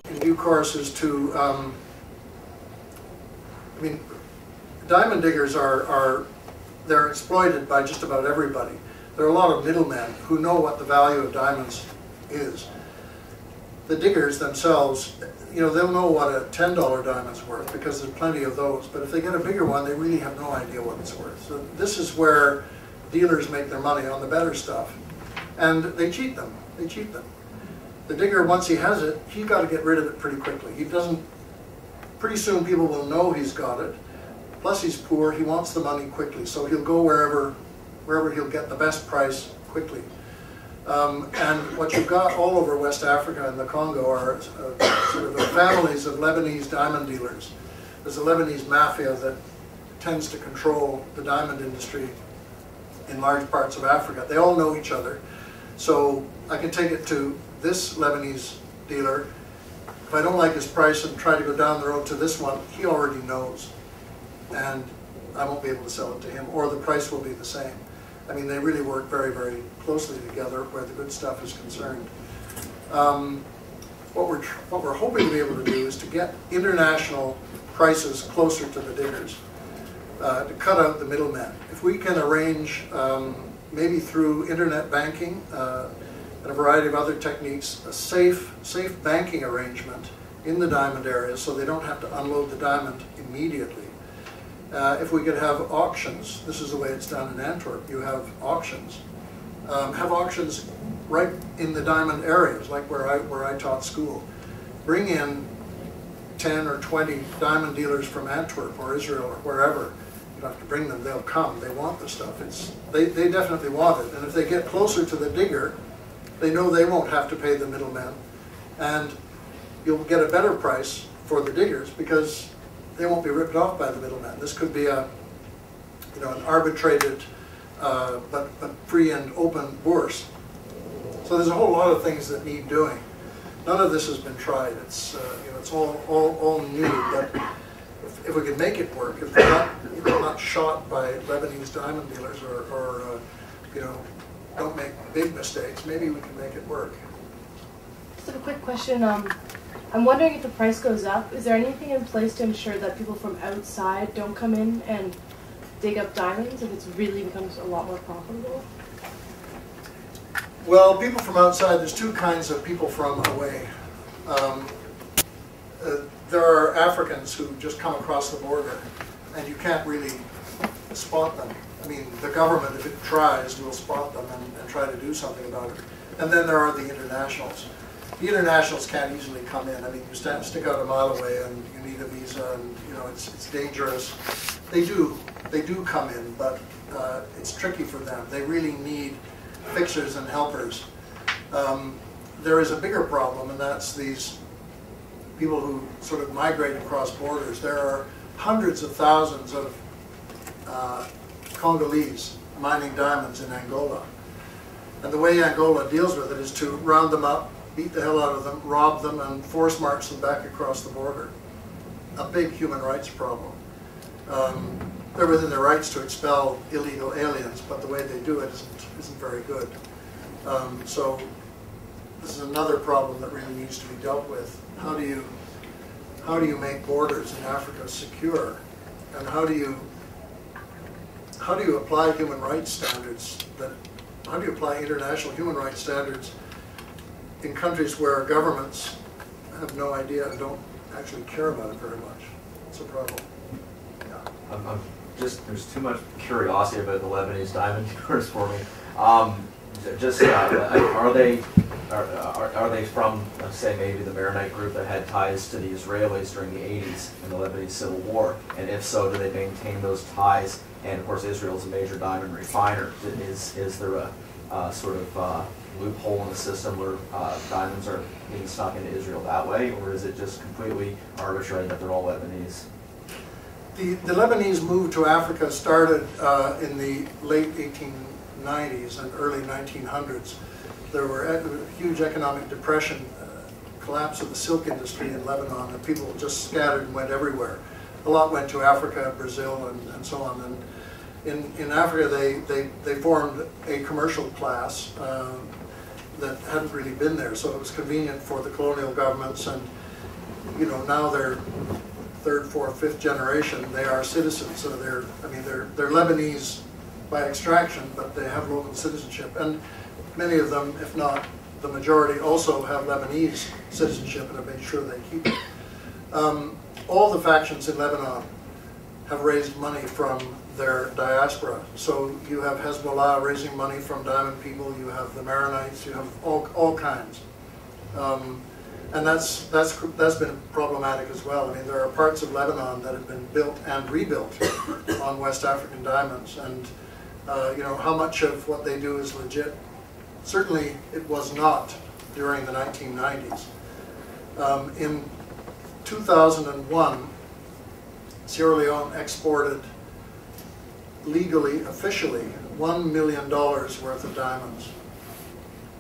in due course is to, I mean, diamond diggers they're exploited by just about everybody. There are a lot of middlemen who know what the value of diamonds is. The diggers themselves, you know, they'll know what a $10 diamond's worth because there's plenty of those. But if they get a bigger one, they really have no idea what it's worth. So this is where dealers make their money, on the better stuff. And they cheat them. They cheat them. The digger, once he has it, he's got to get rid of it pretty quickly. He doesn't, pretty soon people will know he's got it. Plus he's poor, he wants the money quickly. So he'll go wherever he'll get the best price quickly. And what you've got all over West Africa and the Congo are sort of families of Lebanese diamond dealers. There's a Lebanese mafia that tends to control the diamond industry in large parts of Africa. They all know each other. So I can take it to this Lebanese dealer. If I don't like his price and try to go down the road to this one, he already knows. And I won't be able to sell it to him, or the price will be the same. I mean, they really work very, very closely together where the good stuff is concerned. What we're hoping to be able to do is to get international prices closer to the diggers, to cut out the middlemen. If we can arrange, maybe through internet banking and a variety of other techniques, a safe banking arrangement in the diamond area so they don't have to unload the diamond immediately. If we could have auctions, this is the way it's done in Antwerp, you have auctions. Have auctions right in the diamond areas, like where I taught school. Bring in 10 or 20 diamond dealers from Antwerp or Israel or wherever. You don't have to bring them, they'll come, they want the stuff. They definitely want it. And if they get closer to the digger, they know they won't have to pay the middlemen. And you'll get a better price for the diggers because they won't be ripped off by the middleman. This could be an arbitrated but free and open bourse. So there's a whole lot of things that need doing. None of this has been tried. It's it's all new. But if we could make it work, if we're not shot by Lebanese diamond dealers or don't make big mistakes, maybe we can make it work. Just a quick question. I'm wondering if the price goes up, is there anything in place to ensure that people from outside don't come in and dig up diamonds if it really becomes a lot more profitable? Well, people from outside, there's two kinds of people from away. There are Africans who just come across the border and you can't really spot them. I mean, the government, if it tries, will spot them and try to do something about it. And then there are the internationals. The internationals can't easily come in. I mean, you stick out a mile away and you need a visa and, it's dangerous. They do come in, but it's tricky for them. They really need fixers and helpers. There is a bigger problem, and that's these people who sort of migrate across borders. There are hundreds of thousands of Congolese mining diamonds in Angola. And the way Angola deals with it is to round them up, beat the hell out of them, rob them, and force march them back across the border. A big human rights problem. They're within their rights to expel illegal aliens, but the way they do it isn't very good. So this is another problem that really needs to be dealt with. How do you make borders in Africa secure, and how do you apply human rights standards? How do you apply international human rights standards in countries where governments have no idea and don't actually care about it very much? It's a problem. Yeah. There's too much curiosity about the Lebanese diamond dealers for me. Are they from, let's say, maybe the Maronite group that had ties to the Israelis during the 80s in the Lebanese Civil War? And if so, do they maintain those ties? And of course, Israel's a major diamond refiner. Is there a sort of loophole in the system where diamonds are being snuck into Israel that way, or is it just completely arbitrary that they're all Lebanese? The Lebanese move to Africa started in the late 1890s and early 1900s. There were a huge economic depression, collapse of the silk industry in Lebanon, and people just scattered and went everywhere. A lot went to Africa, Brazil, and so on. And in Africa, they formed a commercial class that hadn't really been there, so it was convenient for the colonial governments and you know, now they're third, fourth, fifth generation. They are citizens, so they're Lebanese by extraction, but they have local citizenship. And many of them, if not the majority, also have Lebanese citizenship and have made sure they keep it. All the factions in Lebanon have raised money from their diaspora. So you have Hezbollah raising money from diamond people, you have the Maronites, you have all kinds. And that's been problematic as well. I mean, there are parts of Lebanon that have been built and rebuilt on West African diamonds, and you know, how much of what they do is legit? Certainly it was not during the 1990s. In 2001, Sierra Leone exported legally, officially, $1 million worth of diamonds.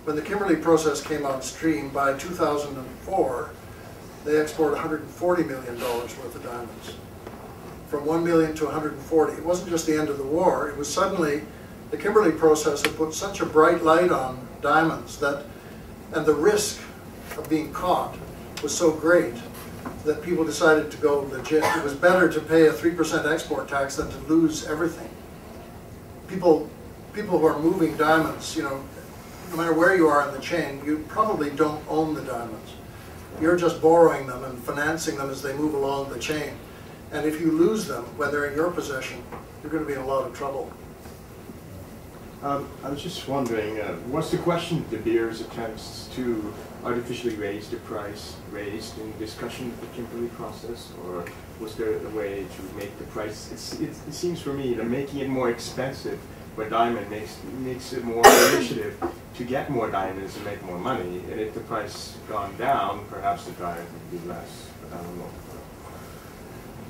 When the Kimberley process came on stream, by 2004, they exported $140 million worth of diamonds. From 1 million to 140. It wasn't just the end of the war, it was suddenly, the Kimberley process had put such a bright light on diamonds that, and the risk of being caught was so great that people decided to go legit. It was better to pay a 3% export tax than to lose everything. People who are moving diamonds, you know, no matter where you are in the chain, you probably don't own the diamonds. You're just borrowing them and financing them as they move along the chain. And if you lose them when they're in your possession, you're going to be in a lot of trouble. I was just wondering, was the question De Beers attempts to artificially raise the price raised in discussion of the Kimberley process, or was there a way to make the price? It seems for me that making it more expensive where diamond makes it more initiative to get more diamonds and make more money, and if the price gone down, perhaps the diamond would be less, but I don't know.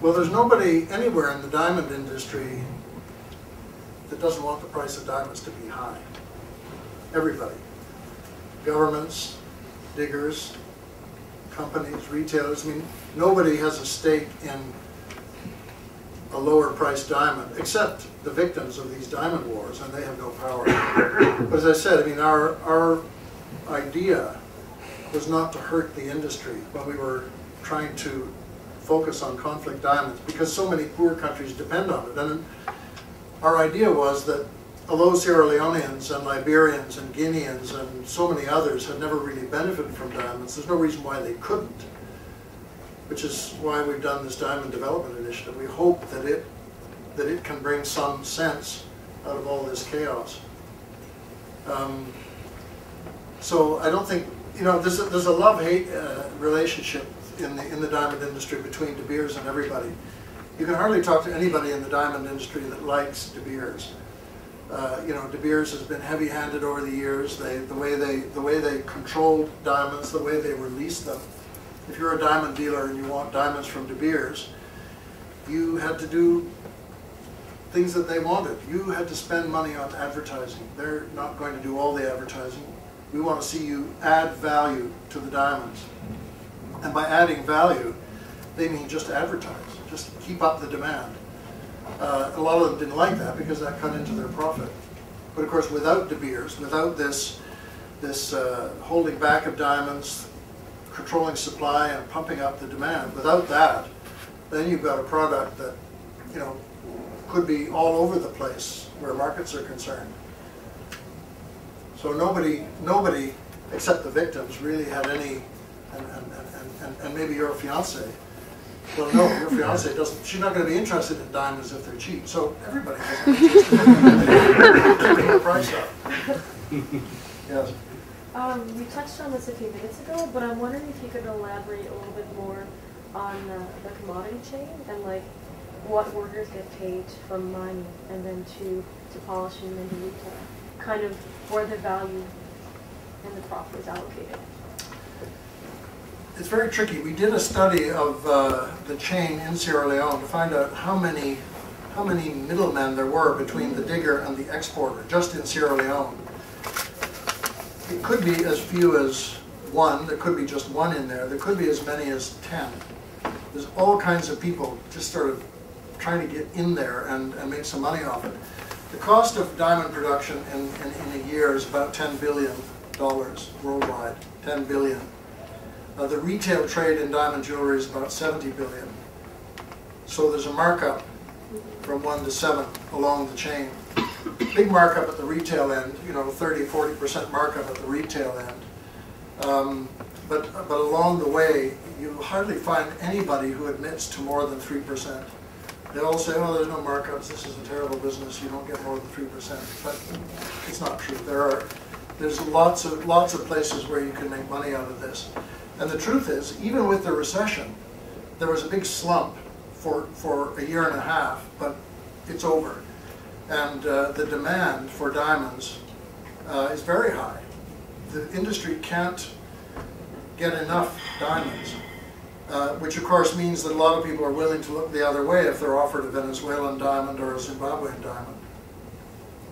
Well, there's nobody anywhere in the diamond industry that doesn't want the price of diamonds to be high. Everybody. Governments, diggers, companies, retailers. I mean, nobody has a stake in a lower priced diamond, except the victims of these diamond wars, and they have no power. But as I said, I mean, our idea was not to hurt the industry when we were trying to focus on conflict diamonds, because so many poor countries depend on it. And our idea was that although Sierra Leoneans and Liberians and Guineans and so many others had never really benefited from diamonds, there's no reason why they couldn't, which is why we've done this Diamond Development Initiative. We hope that it can bring some sense out of all this chaos. So I don't think, you know, there's a love-hate relationship in the diamond industry between De Beers and everybody. You can hardly talk to anybody in the diamond industry that likes De Beers. You know, De Beers has been heavy-handed over the years. The way they controlled diamonds, the way they released them. If you're a diamond dealer and you want diamonds from De Beers, you had to do things that they wanted. You had to spend money on advertising. They're not going to do all the advertising. We want to see you add value to the diamonds. And by adding value, they mean just advertise, just keep up the demand. A lot of them didn't like that because that cut into their profit. But of course, without De Beers, without this holding back of diamonds, controlling supply and pumping up the demand, without that, then you've got a product that, you know, could be all over the place where markets are concerned. So nobody except the victims really had any, and maybe your fiance. Well, no, your fiance doesn't. She's not going to be interested in diamonds if they're cheap. So everybody has an interest in keeping the price up. Yes. You touched on this a few minutes ago, but I'm wondering if you could elaborate a little bit more on the commodity chain and like what workers get paid from mining and then to polishing and to retail, kind of where the value and the profit is allocated. It's very tricky. We did a study of the chain in Sierra Leone to find out how many middlemen there were between the digger and the exporter, just in Sierra Leone. It could be as few as one. There could be just one in there. There could be as many as 10. There's all kinds of people just sort of trying to get in there and make some money off it. The cost of diamond production in a year is about $10 billion worldwide. $10 billion. The retail trade in diamond jewelry is about 70 billion. So there's a markup from 1 to 7 along the chain. Big markup at the retail end, 30–40% markup at the retail end. But along the way, you hardly find anybody who admits to more than 3%. They all say, "Oh, there's no markups. This is a terrible business. You don't get more than 3%." But it's not true. There's lots of places where you can make money out of this. And the truth is, even with the recession, there was a big slump for a year and a half, but it's over. And the demand for diamonds is very high. The industry can't get enough diamonds, which of course means that a lot of people are willing to look the other way if they're offered a Venezuelan diamond or a Zimbabwean diamond.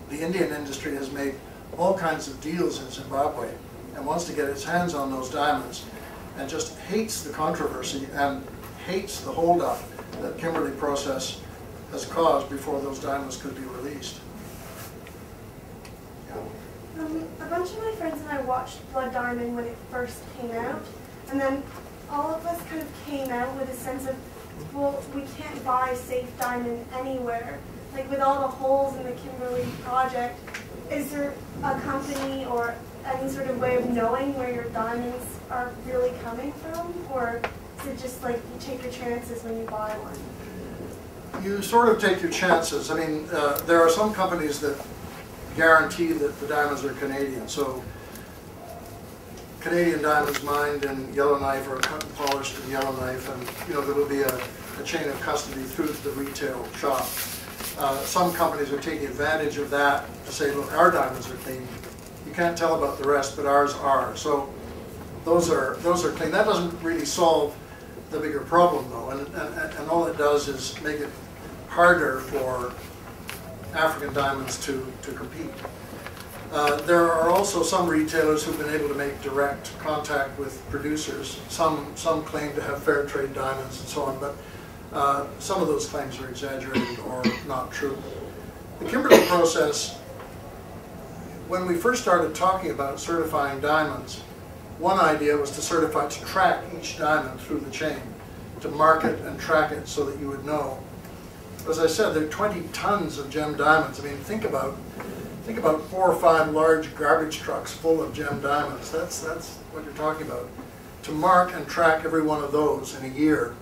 The Indian industry has made all kinds of deals in Zimbabwe and wants to get its hands on those diamonds and just hates the controversy and hates the holdup that Kimberley Process has caused before those diamonds could be released. Yeah. A bunch of my friends and I watched Blood Diamond when it first came out, and then all of us kind of came out with a sense of, well, we can't buy safe diamond anywhere. Like with all the holes in the Kimberley project, is there a company or any sort of way of knowing where your diamonds are really coming from? Or is it just like you take your chances when you buy one? You sort of take your chances. I mean, there are some companies that guarantee that the diamonds are Canadian. So Canadian diamonds mined in Yellowknife or cut and polished in Yellowknife, and there will be a chain of custody through to the retail shop. Some companies are taking advantage of that to say, look, our diamonds are clean. You can't tell about the rest, but ours are. So those are clean. That doesn't really solve the bigger problem, though, and all it does is make it harder for African diamonds to compete. There are also some retailers who've been able to make direct contact with producers. Some claim to have fair trade diamonds and so on, but some of those claims are exaggerated or not true. The Kimberley Process, when we first started talking about certifying diamonds, one idea was to track each diamond through the chain, to mark it and track it so that you would know. As I said, there are 20 tons of gem diamonds. I mean, think about 4 or 5 large garbage trucks full of gem diamonds. That's what you're talking about. To mark and track every one of those in a year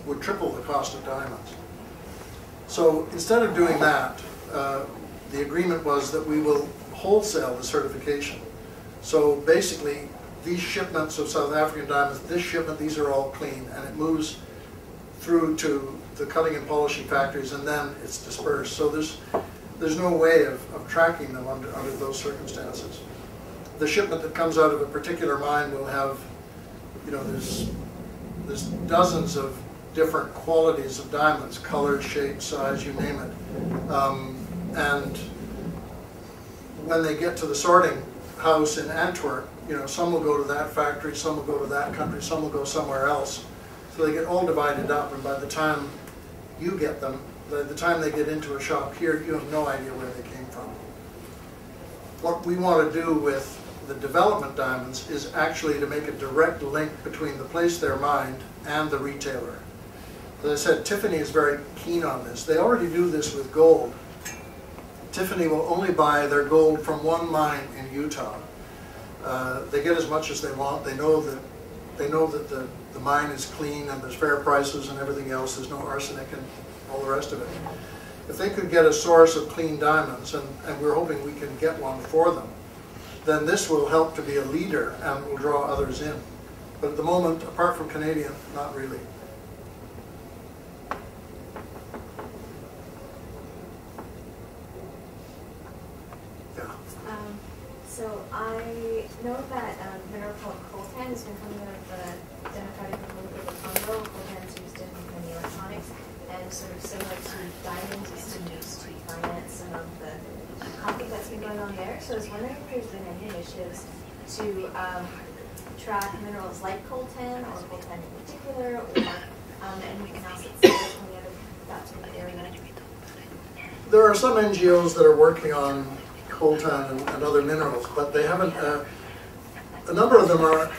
would triple the cost of diamonds. So instead of doing that, the agreement was that we will wholesale the certification. So basically, these shipments of South African diamonds, this shipment, these are all clean, and it moves through to the cutting and polishing factories, and then it's dispersed. So there's no way of tracking them under those circumstances. The shipment that comes out of a particular mine will have, there's dozens of different qualities of diamonds, color, shape, size, you name it. And when they get to the sorting house in Antwerp, some will go to that factory, some will go to that country, some will go somewhere else. So they get all divided up, and by the time you get them, by the time they get into a shop here, you have no idea where they came from. What we want to do with the development diamonds is actually to make a direct link between the place they're mined and the retailer. As I said, Tiffany is very keen on this. They already do this with gold. Tiffany will only buy their gold from one mine in Utah. They get as much as they want. They know that the mine is clean and there's fair prices and everything else. There's no arsenic and all the rest of it. If they could get a source of clean diamonds, and we're hoping we can get one for them, then this will help to be a leader and will draw others in. But at the moment, apart from Canadian, not really. So I know that mineral called coltan has been coming out of the Democratic Republic of the Congo. Coltan is used in many electronics, and sort of similar to diamonds, it's been used to finance some of the conflict that's been going on there. So I was wondering if there's been any initiatives to track minerals like coltan or coltan in particular, or anything else that's coming out of that sort of area. There are some NGOs that are working on coltan and other minerals, but they haven't, a number of them are,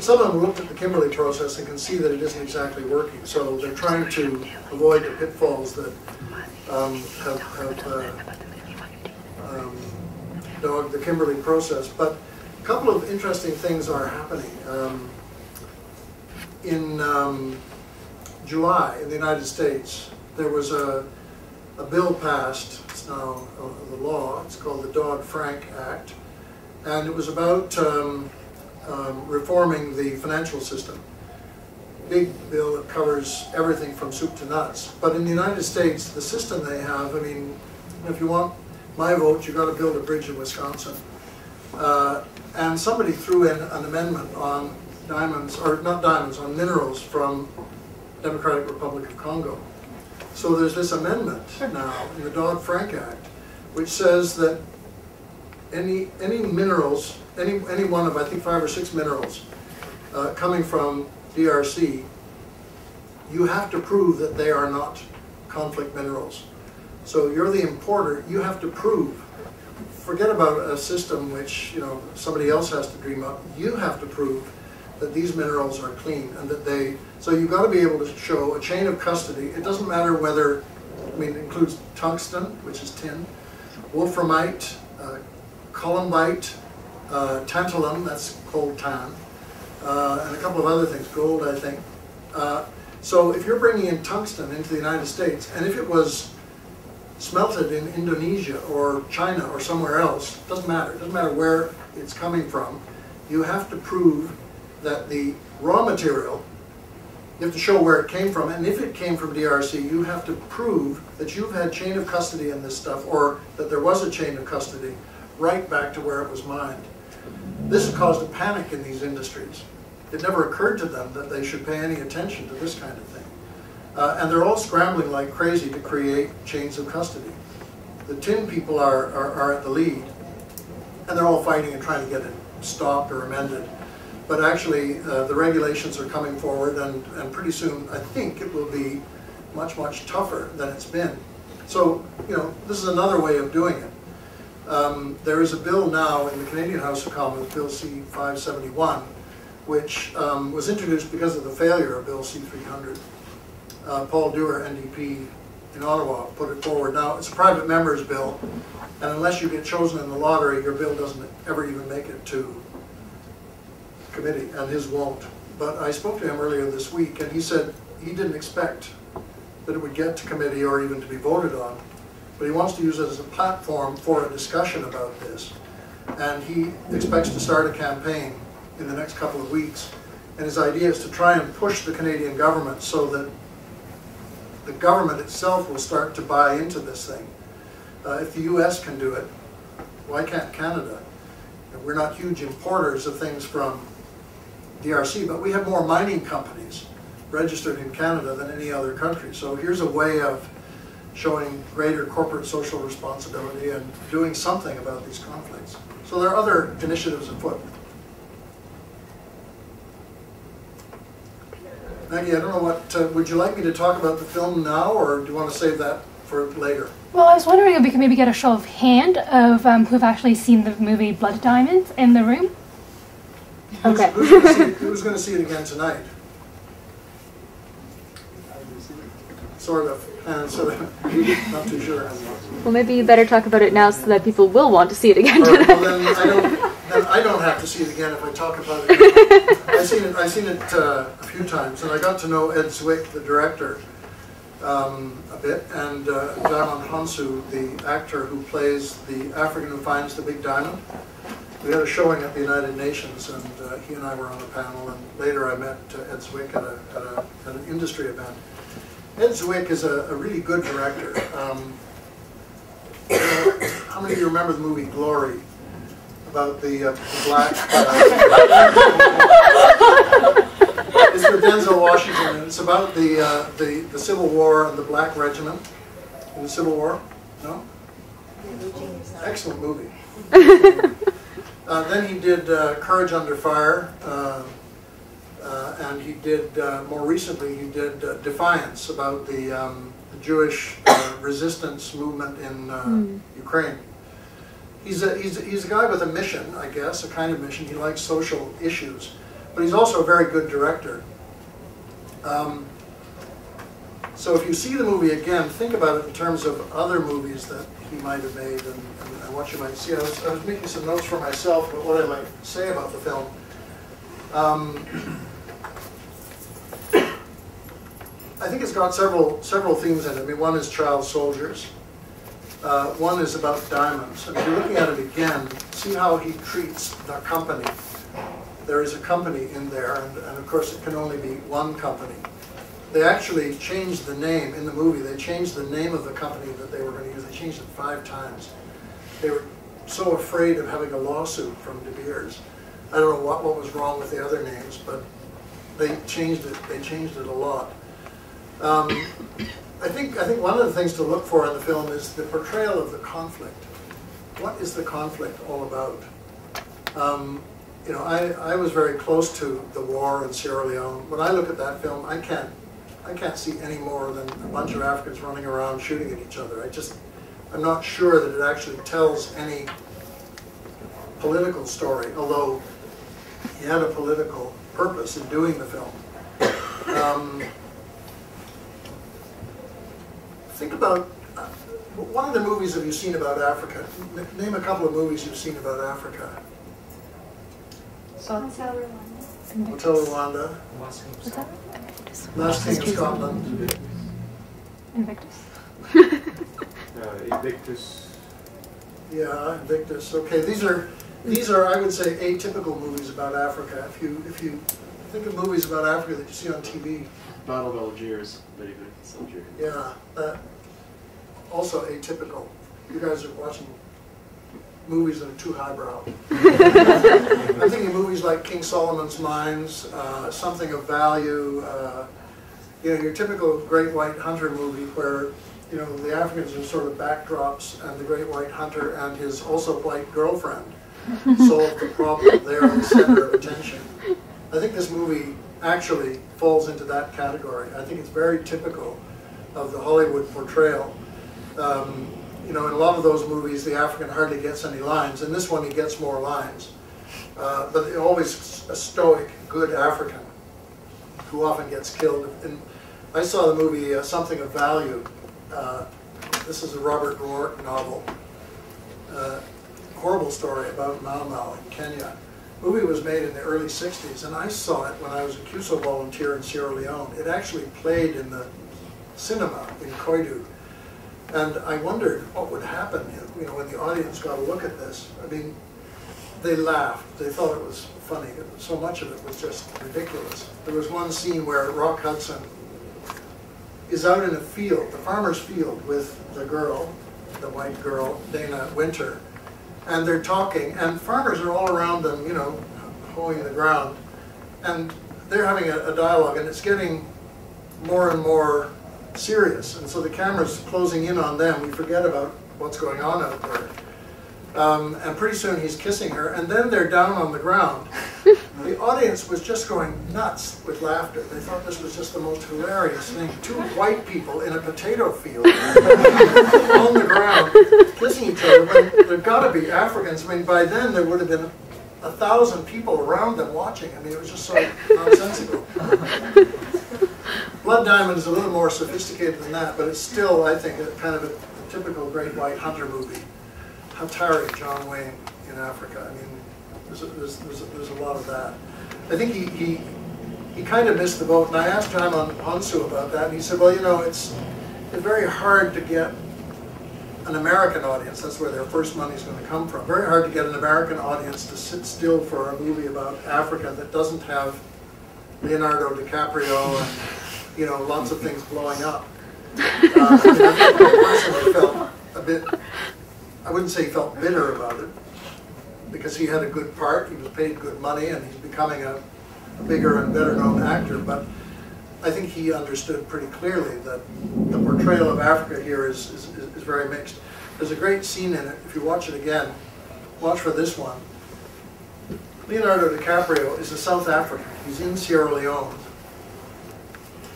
some of them looked at the Kimberley process and can see that it isn't exactly working. So they're trying to avoid the pitfalls that have dogged the Kimberley process. But a couple of interesting things are happening. In July, in the United States, there was a bill passed. It's now the law. It's called the DoddFrank Act, and it was about reforming the financial system. Big bill that covers everything from soup to nuts. But in the United States, the system they have, I mean, if you want my vote, you've got to build a bridge in Wisconsin. And somebody threw in an amendment on diamonds, or not diamonds, on minerals from Democratic Republic of Congo. So there's this amendment now in the DoddFrank Act, which says that any minerals, any one of, I think, 5 or 6 minerals coming from DRC, you have to prove that they are not conflict minerals. So you're the importer, you have to prove. Forget about a system which, you know, somebody else has to dream up. You have to prove that these minerals are clean and that they, so you've got to be able to show a chain of custody. It doesn't matter whether, I mean, it includes tungsten, which is tin, wolframite, columbite, tantalum, that's coltan, and a couple of other things, gold, I think. So if you're bringing in tungsten into the United States, and if it was smelted in Indonesia or China or somewhere else, doesn't matter. It doesn't matter where it's coming from. You have to prove that the raw material, you have to show where it came from, and if it came from DRC, you have to prove that you've had chain of custody in this stuff, or that there was a chain of custody right back to where it was mined. This has caused a panic in these industries. It never occurred to them that they should pay any attention to this kind of thing. And they're all scrambling like crazy to create chains of custody. The tin people are at the lead, and they're all fighting and trying to get it stopped or amended. But actually, the regulations are coming forward, and pretty soon, I think it will be much, much tougher than it's been. So, you know, this is another way of doing it. There is a bill now in the Canadian House of Commons, Bill C-571, which was introduced because of the failure of Bill C-300. Paul Dewar, NDP in Ottawa, put it forward. Now, it's a private member's bill, and unless you get chosen in the lottery, your bill doesn't ever even make it to committee, and his won't. But I spoke to him earlier this week, and he said he didn't expect that it would get to committee or even to be voted on, but he wants to use it as a platform for a discussion about this. And he expects to start a campaign in the next couple of weeks, and his idea is to try and push the Canadian government so that the government itself will start to buy into this thing. If the US can do it, why can't Canada? We're not huge importers of things from DRC, but we have more mining companies registered in Canada than any other country. So here's a way of showing greater corporate social responsibility and doing something about these conflicts. So there are other initiatives afoot. Maggie, I don't know what, would you like me to talk about the film now, or do you want to save that for later? Well, I was wondering if we could maybe get a show of hand of who've actually seen the movie Blood Diamonds in the room. Okay. Who's going to see it again tonight? Sort of, sort of, not too sure. Well, maybe you better talk about it now so that people will want to see it again Right, tonight. well, then I don't have to see it again if I talk about it. I've seen it a few times, and I got to know Ed Zwick, the director, a bit, and Diamond Hansu, the actor who plays the African who finds the big diamond. We had a showing at the United Nations, and he and I were on a panel, and later I met Ed Zwick at an industry event. Ed Zwick is a really good director. How many of you remember the movie Glory? About the black... it's with Denzel Washington, and it's about the Civil War and the Black Regiment in the Civil War. No? Excellent movie. Then he did Courage Under Fire, and he did, more recently, he did Defiance, about the Jewish resistance movement in Ukraine. He's a guy with a mission, I guess, a kind of mission. He likes social issues, but he's also a very good director. So if you see the movie again, think about it in terms of other movies that he might have made and what you might see. I was making some notes for myself about what I might say about the film. I think it's got several themes in it. I mean, one is child soldiers. One is about diamonds. And if you're looking at it again, see how he treats the company. There is a company in there, and of course it can only be one company. They actually changed the name in the movie. They changed the name of the company that they were going to use. They changed it 5 times. They were so afraid of having a lawsuit from De Beers. I don't know what was wrong with the other names, but they changed it. They changed it a lot. I think one of the things to look for in the film is the portrayal of the conflict. What is the conflict all about? You know, I was very close to the war in Sierra Leone. When I look at that film, I can't see any more than a bunch of Africans running around shooting at each other. I'm not sure that it actually tells any political story, although he had a political purpose in doing the film. Think about, what other movies have you seen about Africa? Name a couple of movies you've seen about Africa. Hotel Rwanda. Hotel Rwanda. Last King of Scotland. Invictus. Invictus. Yeah, Invictus. Okay, these are I would say atypical movies about Africa. If you think of movies about Africa that you see on TV. Battle of Algiers, very good. Algeria. Yeah, that also atypical. You guys are watching movies that are too highbrow. I'm thinking movies like King Solomon's Mines, Something of Value, you know, your typical Great White Hunter movie where, you know, the Africans are sort of backdrops and the Great White Hunter and his also white girlfriend solve the problem. They're the center of attention. I think this movie actually falls into that category. I think it's very typical of the Hollywood portrayal. You know, in a lot of those movies, the African hardly gets any lines. In this one, he gets more lines. But always a stoic, good African who often gets killed. And I saw the movie Something of Value. This is a Robert Rourke novel. Horrible story about Mau Mau in Kenya. The movie was made in the early 60s, and I saw it when I was a CUSO volunteer in Sierra Leone. It actually played in the cinema in Koidu. And I wondered what would happen, you know, when the audience got a look at this. I mean, they laughed. They thought it was funny. So much of it was just ridiculous. There was one scene where Rock Hudson is out in a field, the farmer's field, with the girl, the white girl, Dana Winter, and they're talking, and farmers are all around them, you know, hoeing the ground, and they're having a dialogue, and it's getting more and more serious, and so the camera's closing in on them. We forget about what's going on out there. And pretty soon he's kissing her, and then they're down on the ground. The audience was just going nuts with laughter. They thought this was just the most hilarious thing. 2 white people in a potato field on the ground kissing each other. But there've got to be Africans. I mean, by then there would have been 1,000 people around them watching. I mean, it was just so nonsensical. Blood Diamond is a little more sophisticated than that, but it's still, I think, kind of a typical Great White Hunter movie. Hatari, John Wayne in Africa. I mean, there's a lot of that. I think he kind of missed the boat, and I asked Jaimon Honsu about that, and he said, well, you know, it's very hard to get an American audience. That's where their first money is going to come from. Very hard to get an American audience to sit still for a movie about Africa that doesn't have Leonardo DiCaprio and, you know, lots of things blowing up. I personally felt a bit, I wouldn't say he felt bitter about it, because he had a good part, he was paid good money, and he's becoming a bigger and better known actor, but I think he understood pretty clearly that the portrayal of Africa here is very mixed. There's a great scene in it. If you watch it again, watch for this one. Leonardo DiCaprio is a South African. He's in Sierra Leone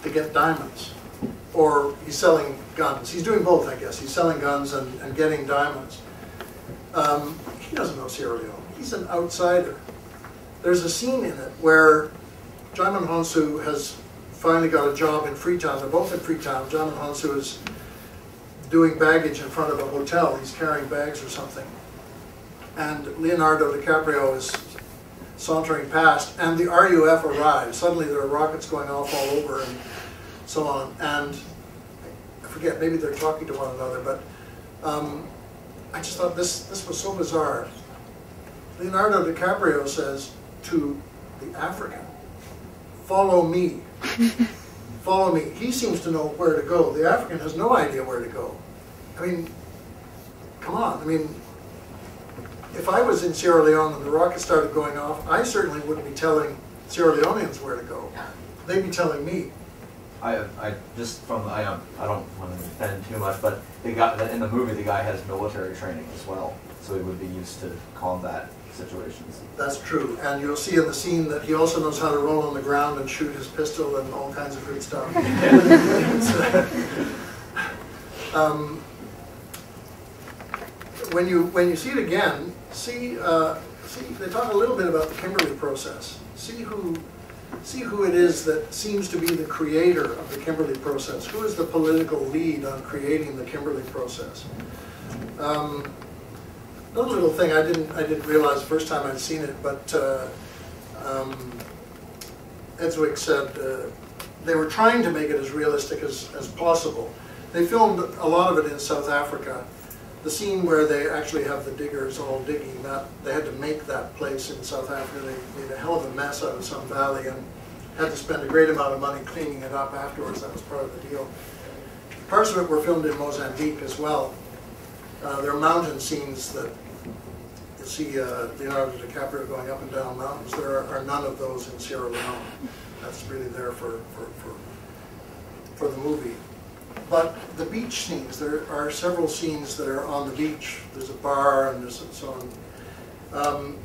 to get diamonds, or he's selling guns. He's doing both, I guess. He's selling guns and getting diamonds. He doesn't know Sierra Leone. He's an outsider. there's a scene in it where Djimon Hounsou has finally got a job in Freetown. They're both in Freetown. Djimon Hounsou is doing baggage in front of a hotel. He's carrying bags or something. And Leonardo DiCaprio is sauntering past, and the RUF arrives. Suddenly there are rockets going off all over and so on. And I forget, maybe they're talking to one another, but I just thought this was so bizarre. Leonardo DiCaprio says to the African, "Follow me." Follow me. He seems to know where to go. The African has no idea where to go. I mean, come on. I mean, if I was in Sierra Leone and the rockets started going off, I certainly wouldn't be telling Sierra Leoneans where to go. They'd be telling me. I don't want to defend too much, but the guy in the movie, the guy has military training as well, so he would be used to combat situations. That's true, and you'll see in the scene that he also knows how to roll on the ground and shoot his pistol and all kinds of good stuff. When you see it again, see they talk a little bit about the Kimberley Process. See who it is that seems to be the creator of the Kimberley Process. Who is the political lead on creating the Kimberley Process? Another little thing I didn't realize the first time I'd seen it, but Edswick said they were trying to make it as realistic as possible. They filmed a lot of it in South Africa. The scene where they actually have the diggers all digging, they had to make that place in South Africa. They made a hell of a mess out of some valley and had to spend a great amount of money cleaning it up afterwards. That was part of the deal. Parts of it were filmed in Mozambique as well. There are mountain scenes that you see Leonardo DiCaprio going up and down mountains. There are none of those in Sierra Leone. That's really there for the movie. But the beach scenes, there are several scenes that are on the beach. There's a bar and there's so on.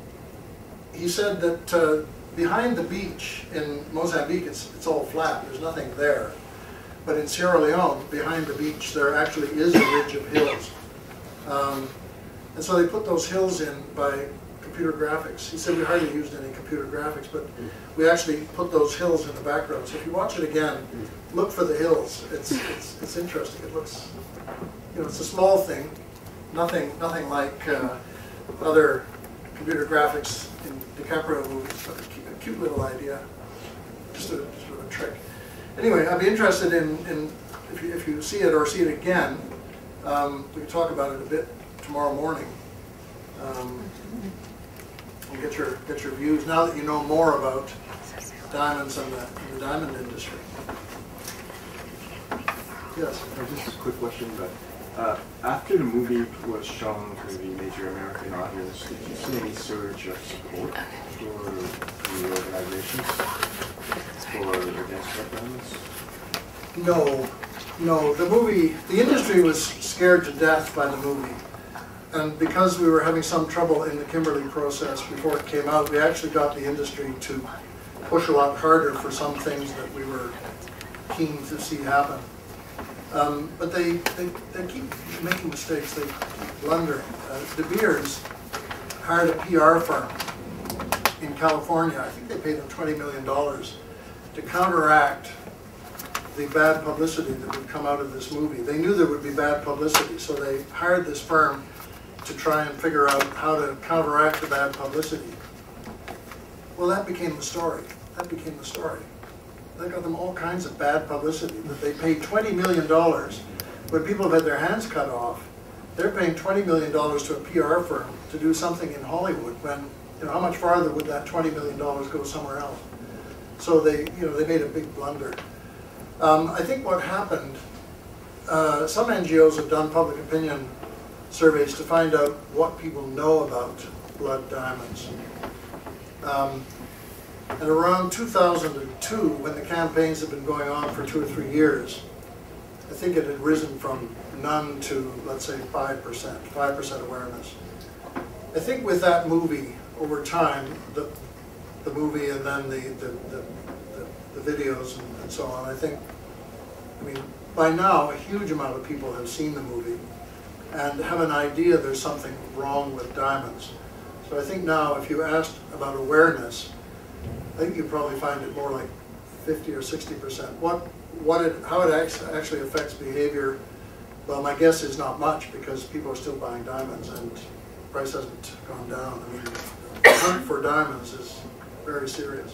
He said that behind the beach in Mozambique, it's all flat. There's nothing there. But in Sierra Leone, behind the beach, there actually is a ridge of hills. And so they put those hills in by computer graphics. He said we hardly used any computer graphics, but we actually put those hills in the background. So if you watch it again, look for the hills. It's interesting. It looks, it's a small thing, nothing like other computer graphics in DiCaprio movies, but a cute little idea, just a trick. Anyway, I'd be interested in if you see it or see it again. We can talk about it a bit tomorrow morning. And get your views now that you know more about diamonds and the diamond industry. Yes. Just a quick question, but after the movie was shown to the major American audience, did you see any surge of support for the organizations for against red diamonds? No. The industry was scared to death by the movie. And because we were having some trouble in the Kimberley Process before it came out, we actually got the industry to push a lot harder for some things that we were keen to see happen. But they keep making mistakes. They keep blundering. De Beers hired a PR firm in California. I think they paid them $20 million to counteract the bad publicity that would come out of this movie. They knew there would be bad publicity, so they hired this firm to try and figure out how to counteract the bad publicity. Well, that became the story. That got them all kinds of bad publicity. That they paid $20 million when people have had their hands cut off. They're paying $20 million to a PR firm to do something in Hollywood when, how much farther would that $20 million go somewhere else? So they made a big blunder. I think what happened, some NGOs have done public opinion surveys to find out what people know about blood diamonds. And around 2002, when the campaigns had been going on for 2 or 3 years, I think it had risen from none to, let's say, 5% awareness. I think with that movie, over time, the movie and then the videos and so on, I mean, by now, a huge amount of people have seen the movie and have an idea there's something wrong with diamonds. So I think now if you asked about awareness, I think you probably find it more like 50 or 60%. How it actually affects behavior, well, my guess is not much because people are still buying diamonds and price hasn't gone down. I mean, the hunt for diamonds is very serious.